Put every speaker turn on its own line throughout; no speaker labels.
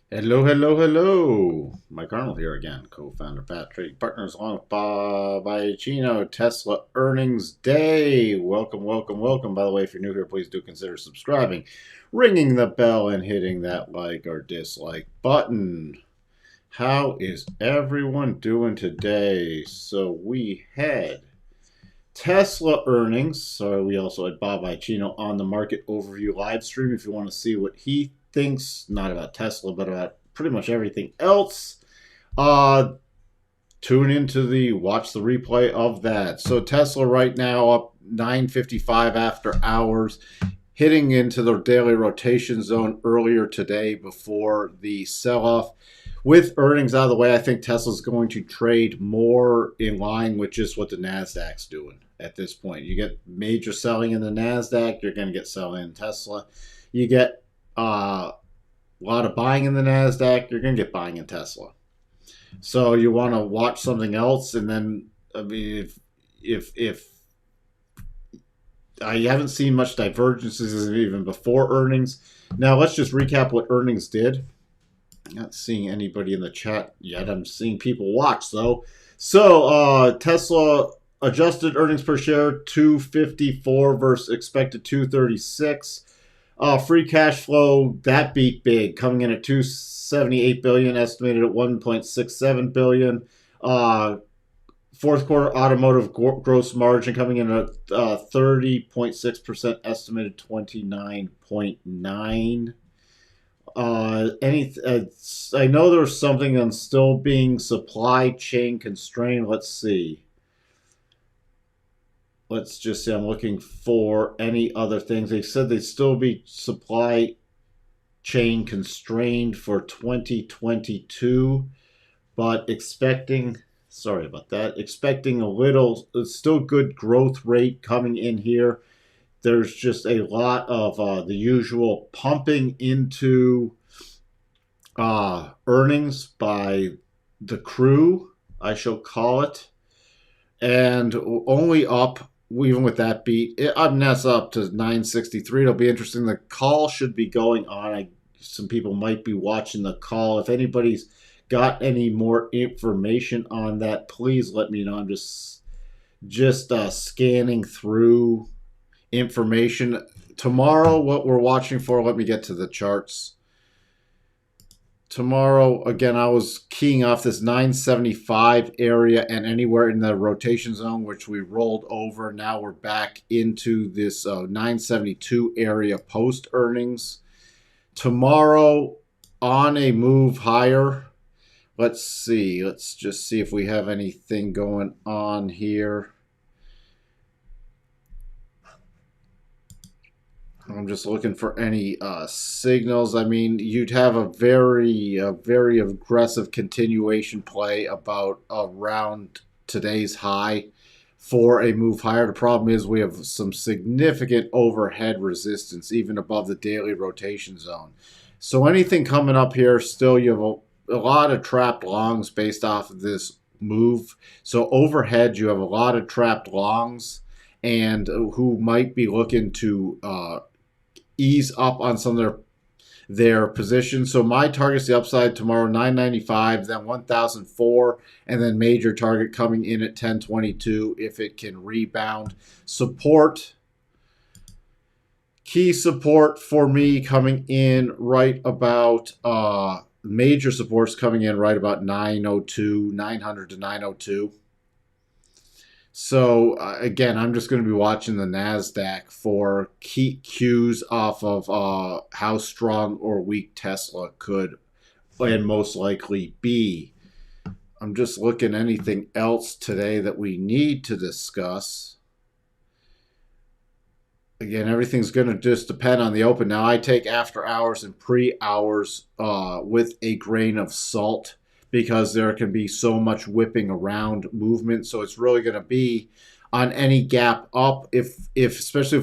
Hello, hello, hello. Mike Arnold here again, co-founder, Pat Trading Partners, along with Bob Iacino. Tesla earnings day. Welcome, welcome, welcome. By the way, if you're new here, please do consider subscribing, ringing the bell, and hitting that like or dislike button. How is everyone doing today? So we had Tesla earnings. So we also had Bob Iacino on the market overview live stream. If you want to see what he thinks, not about Tesla, but about pretty much everything else, uh, tune into the watch the replay of that. So Tesla right now up 9:55 after hours, hitting into the daily rotation zone earlier today before the sell-off. With earnings out of the way, I think Tesla's going to trade more in line with just what the Nasdaq's doing at this point. You get major selling in the Nasdaq, you're going to get selling in Tesla. You get a lot of buying in the Nasdaq, you're going to get buying in Tesla. So you want to watch something else, and then I mean, if I haven't seen much divergences even before earnings. Now let's just recap what earnings did. Not seeing anybody in the chat yet. I'm seeing people watch though. So Tesla adjusted earnings per share 254 versus expected 236. Free cash flow that beat big, coming in at 278 billion, estimated at 1.67 billion. Fourth quarter automotive gross margin coming in at 30.6%, estimated 29.9. I know there's something on still being supply chain constrained. Let's see. Let's just say I'm looking for any other things. They said they'd still be supply chain constrained for 2022, but expecting, sorry about that, expecting a little, still good growth rate coming in here. There's just a lot of the usual pumping into earnings by the crew, I shall call it, and only up. Even with that beat, that's up to 963. It'll be interesting. The call should be going on. Some people might be watching the call. If anybody's got any more information on that, please let me know. I'm just scanning through information. Tomorrow, what we're watching for, let me get to the charts. Tomorrow, again, I was keying off this 975 area and anywhere in the rotation zone, which we rolled over. Now we're back into this 972 area post earnings. Tomorrow, on a move higher. Let's see. Let's just see if we have anything going on here. I'm just looking for any signals. I mean, you'd have a very aggressive continuation play about around today's high for a move higher. The problem is we have some significant overhead resistance even above the daily rotation zone. So anything coming up here, still you have a lot of trapped longs based off of this move. So overhead, you have a lot of trapped longs and who might be looking to ease up on some of their positions. So my target's the upside tomorrow, 995, then 1004, and then major target coming in at 1022 if it can rebound. Support, key support for me coming in right about major supports coming in right about 902, 900 to 902. So again, I'm just going to be watching the Nasdaq for key cues off of how strong or weak Tesla could and most likely be. I'm just looking anything else today that we need to discuss. Again, everything's going to just depend on the open. Now, I take after hours and pre-hours with a grain of salt, because there can be so much whipping around movement. So it's really going to be on any gap up. If especially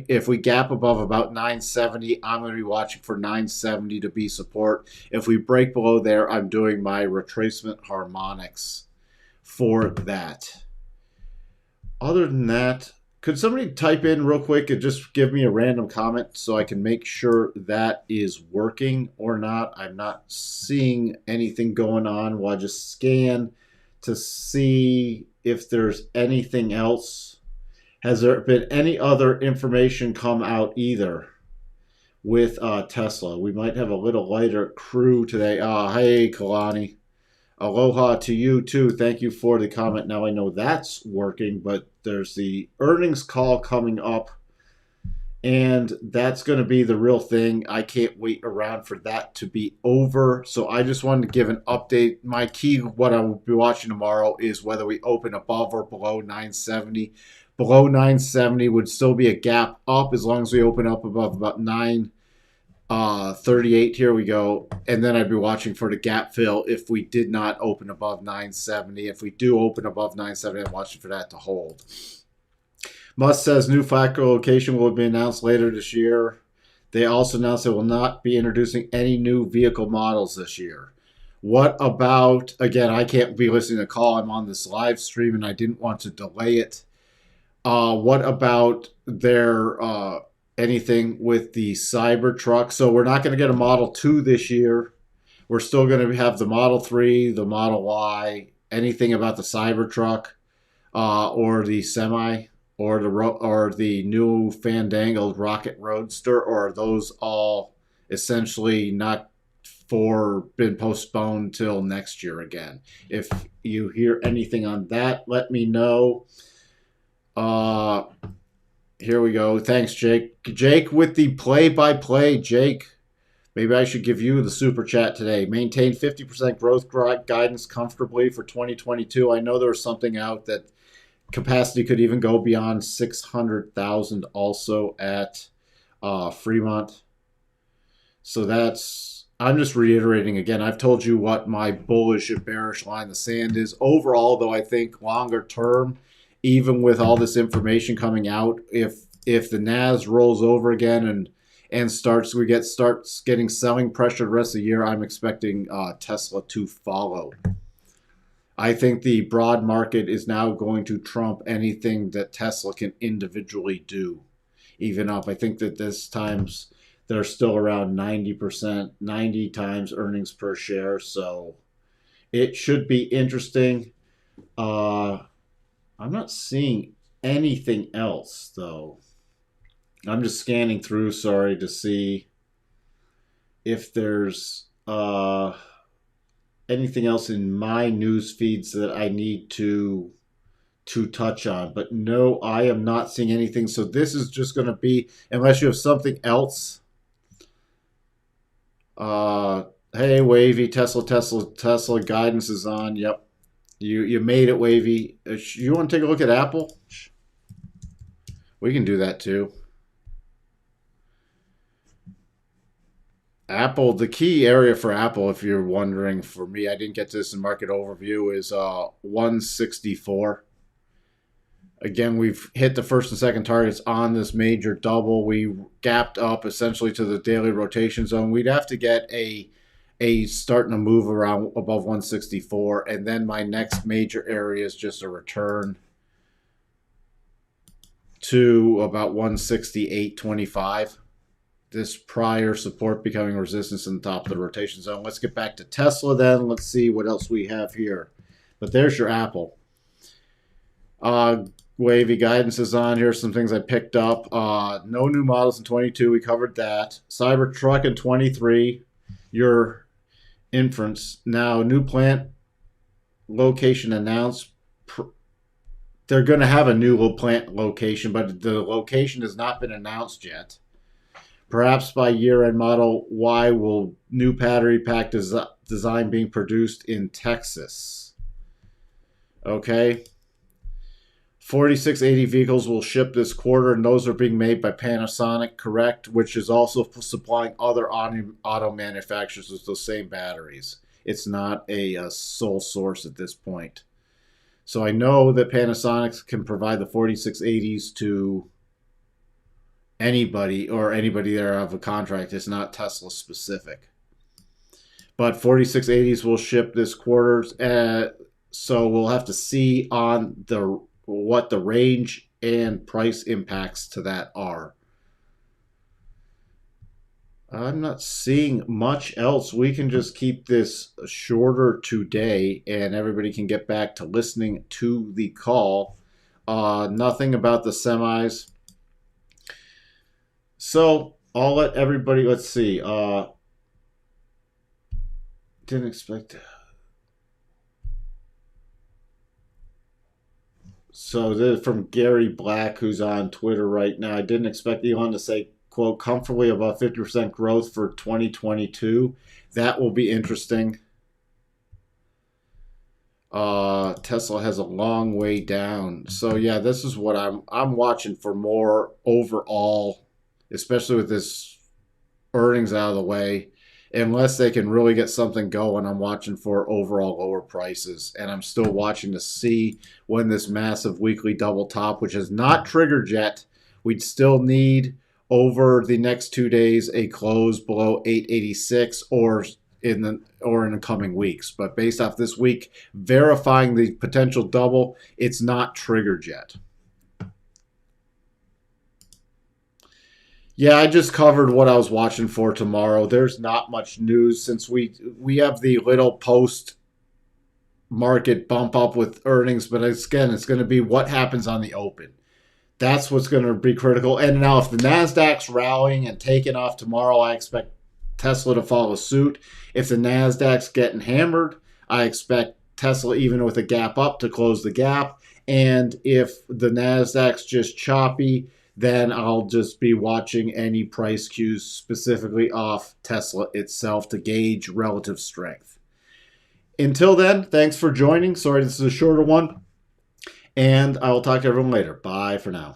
if we gap above about 970, I'm going to be watching for 970 to be support. If we break below there, I'm doing my retracement harmonics for that. Other than that, Could somebody type in real quick and just give me a random comment so I can make sure that is working or not? I'm not seeing anything going on while I just scan to see if there's anything else. Has there been any other information come out either with Tesla? We might have a little lighter crew today. Hey, Kalani. Aloha to you too. Thank you for the comment. Now I know that's working, but there's the earnings call coming up, and that's going to be the real thing. I can't wait around for that to be over. So I just wanted to give an update. My key, what I will be watching tomorrow, is whether we open above or below 970. Below 970 would still be a gap up as long as we open up above about 938. Here we go. And then I'd be watching for the gap fill if we did not open above 970. If we do open above 970, I'm watching for that to hold. Musk says new factory location will be announced later this year. They also announced they will not be introducing any new vehicle models this year. What about, again, I can't be listening to the call. I'm on this live stream and I didn't want to delay it. What about their anything with the Cybertruck? So we're not going to get a Model 2 this year. We're still going to have the Model 3, the Model Y, anything about the Cybertruck or the Semi or the new fandangled Rocket Roadster, or are those all essentially not been postponed till next year again? If you hear anything on that, let me know. Here we go. Thanks, Jake. Jake with the play-by-play. Jake, maybe I should give you the super chat today. Maintain 50% growth guidance comfortably for 2022. I know there was something out that capacity could even go beyond 600,000 also at Fremont. So I'm just reiterating again. I've told you what my bullish and bearish line in the sand is. Overall, though, I think longer term, even with all this information coming out, if the NAS rolls over again and starts getting selling pressure the rest of the year, I'm expecting Tesla to follow. I think the broad market is now going to trump anything that Tesla can individually do, even up. I think that this times they're still around 90%, 90 times earnings per share. So it should be interesting. I'm not seeing anything else, though. I'm just scanning through, sorry, to see if there's anything else in my news feeds that I need to touch on. But no, I am not seeing anything. So this is just going to be, unless you have something else. Hey, Wavy, Tesla guidance is on. Yep. You made it, Wavy. You want to take a look at Apple? We can do that too. Apple, the key area for Apple, if you're wondering, for me, I didn't get to this in market overview, is 164. Again, we've hit the first and second targets on this major double. We gapped up essentially to the daily rotation zone. We'd have to get a starting to move around above 164, and then my next major area is just a return to about 168.25. This prior support becoming resistance in the top of the rotation zone. Let's get back to Tesla then. Let's see what else we have here. But there's your Apple. Wavy guidance is on here. Some things I picked up. No new models in 22. We covered that. Cybertruck in 23. Your inference. Now, new plant location announced. They're going to have a new plant location, but the location has not been announced yet. Perhaps by year-end Model Y will new battery pack design being produced in Texas. Okay. 4680 vehicles will ship this quarter, and those are being made by Panasonic, correct? Which is also supplying other auto manufacturers with those same batteries. It's not a sole source at this point. So I know that Panasonic can provide the 4680s to anybody there have a contract. It's not Tesla specific. But 4680s will ship this quarter. So we'll have to see on the what the range and price impacts to that are. I'm not seeing much else. We can just keep this shorter today and everybody can get back to listening to the call. Nothing about the semis. So I'll let everybody, let's see. Didn't expect. So this is from Gary Black, who's on Twitter right now. I didn't expect Elon to say, quote, comfortably above 50% growth for 2022. That will be interesting. Tesla has a long way down. So yeah, this is what I'm watching for more overall, especially with this earnings out of the way. Unless they can really get something going, I'm watching for overall lower prices. And I'm still watching to see when this massive weekly double top, which is not triggered yet, we'd still need over the next 2 days a close below 886 or in the coming weeks. But based off this week, verifying the potential double, it's not triggered yet. Yeah, I just covered what I was watching for tomorrow. There's not much news since we have the little post market bump up with earnings, but again, it's going to be what happens on the open. That's what's going to be critical. And now if the Nasdaq's rallying and taking off tomorrow, I expect Tesla to follow suit. If the Nasdaq's getting hammered, I expect Tesla, even with a gap up, to close the gap. And if the Nasdaq's just choppy, then I'll just be watching any price cues specifically off Tesla itself to gauge relative strength. Until then, thanks for joining. Sorry this is a shorter one. And I will talk to everyone later. Bye for now.